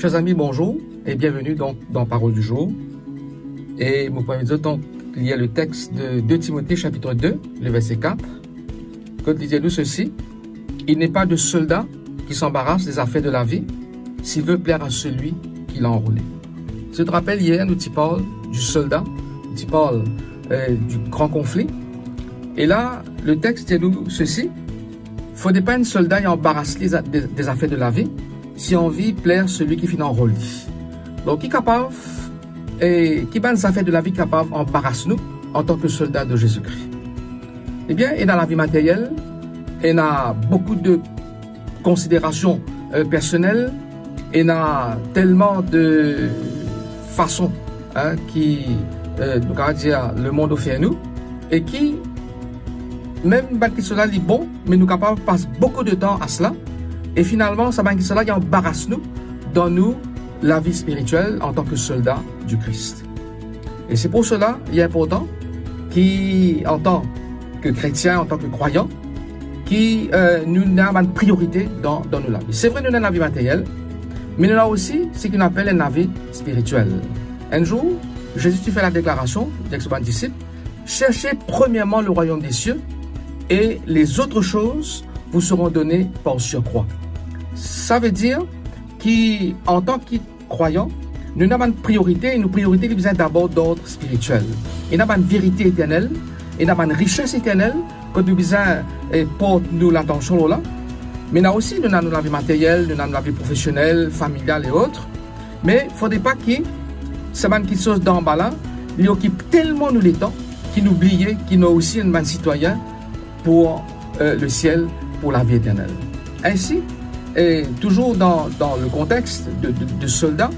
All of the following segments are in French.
Chers amis, bonjour et bienvenue donc dans Parole du jour. Et mon premier dire donc, il y a le texte de 2 Timothée chapitre 2, le verset 4. Quand il dit nous ceci, il n'est pas de soldat qui s'embarrasse des affaires de la vie s'il veut plaire à celui qui l'a enrôlé. Je te rappelle, hier, nous parlons du soldat, nous parlons du grand conflit. Et là, le texte dit nous ceci, il ne faudrait pas un soldat qui embarrasse des affaires de la vie si on veut plaire celui qui finit enrôlé. Donc, qui est capable, et qui va des affaires de la vie capable d'embarrasser nous en tant que soldat de Jésus-Christ. Eh bien, et dans la vie matérielle, il y a beaucoup de considérations personnelles, il y a tellement de façons qui, nous allons dire, le monde offre à nous, et qui, même si cela est bon, mais nous sommes capables de passer beaucoup de temps à cela, et finalement, ça va cela qui embarrasse nous dans nous la vie spirituelle en tant que soldat du Christ. Et c'est pour cela, il est important qu'en tant que chrétien, en tant que croyant, qui nous avons une priorité dans nos la vie. C'est vrai, nous avons la vie matérielle, mais nous avons aussi ce qu'on appelle une vie spirituelle. Un jour, Jésus fait la déclaration, il dit aux disciples, cherchez premièrement le royaume des cieux et les autres choses vous seront données par surcroît. Ça veut dire qu'en tant que croyant, nous avons une priorité, et nos priorités nous viennent d'abord d'ordre spirituel. Il y a une vérité éternelle, il y a une richesse éternelle que nous besoin porte nous l'attention là. Mais nous aussi, nous avons la vie matérielle, nous avons la vie professionnelle, familiale et autres. Mais il ne faudrait pas que ce soit quelque chose d'en bas là, il occupe tellement nous les temps qu'il oublie qu'il nous aussi un citoyen pour le ciel, pour la vie éternelle. Ainsi, et toujours dans le contexte de soldats,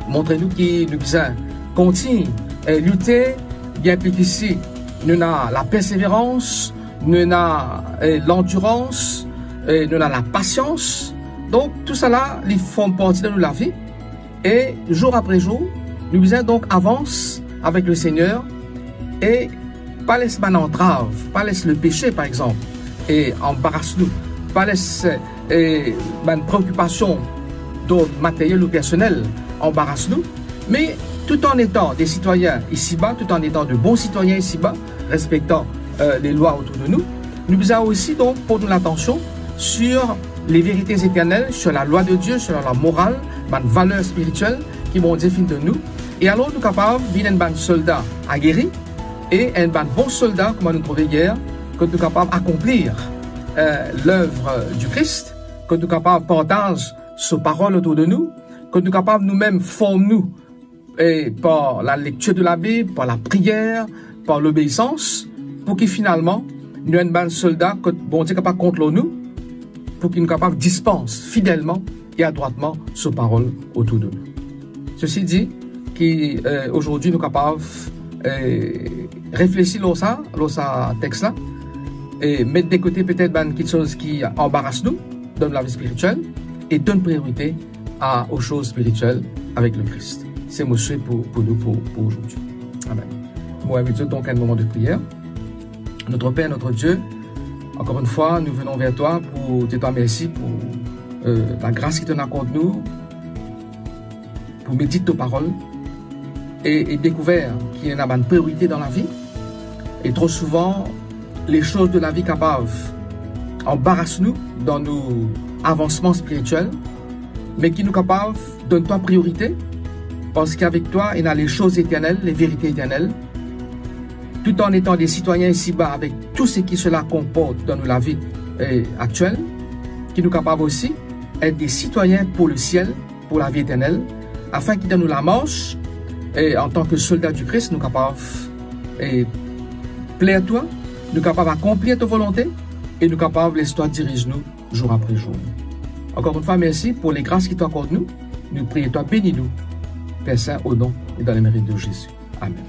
montrez-nous que nous devons continuer à lutter, bien plus qu'ici, nous avons la persévérance, nous avons l'endurance, nous avons la patience. Donc, tout ça là, ils font partie de la vie. Et jour après jour, nous devons donc avancer avec le Seigneur et pas laisser une entrave, pas laisser le péché par exemple, et embarrasse-nous, pas laisser une préoccupation d'ordre matériel ou personnel, embarrasse-nous, mais tout en étant des citoyens ici-bas, tout en étant de bons citoyens ici-bas, respectant les lois autour de nous, nous avons aussi donc pour nous l'attention sur les vérités éternelles, sur la loi de Dieu, sur la morale, une valeur spirituelle qui vont définir de nous. Et alors nous sommes capables de devenir un soldat aguerri et un bon soldat, comme nous trouvons hier, que nous sommes capables d'accomplir l'œuvre du Christ, que nous sommes capables de partager ses paroles autour de nous, que nous sommes capables nous-mêmes former nous par la lecture de la Bible, par la prière, par l'obéissance, pour que finalement, nous soyons un soldat que bon Dieu est capable de contrôler nous, pour qu'il nous capable de dispenser fidèlement et adroitement ses paroles autour de nous. Ceci dit, qu'aujourd'hui nous sommes capables de réfléchir à ce texte-là, et mettre de côté peut-être quelque chose qui embarrasse nous dans la vie spirituelle et donne priorité aux choses spirituelles avec le Christ. C'est mon souhait pour nous pour aujourd'hui. Amen. Moi, avec Dieu, donc un moment de prière. Notre Père, notre Dieu, encore une fois, nous venons vers toi pour te dire merci pour la grâce qui te accorde nous, pour méditer tes paroles et découvrir qu'il y a une priorité dans la vie. Et trop souvent, les choses de la vie capables embarrassent nous dans nos avancements spirituels, mais qui nous capables donne toi priorité, parce qu'avec toi, il y a les choses éternelles, les vérités éternelles, tout en étant des citoyens ici-bas avec tout ce qui cela comporte dans la vie actuelle, qui nous capables aussi d'être des citoyens pour le ciel, pour la vie éternelle, afin qu'il donne nous la marche, et en tant que soldats du Christ, nous capables de plaire toi, nous capables d'accomplir ta volonté, et nous capables de laisser toi dirige nous jour après jour. Encore une fois, merci pour les grâces qui t'accordent nous. Nous prions toi, bénis-nous, Père Saint, au nom et dans les mérites de Jésus. Amen.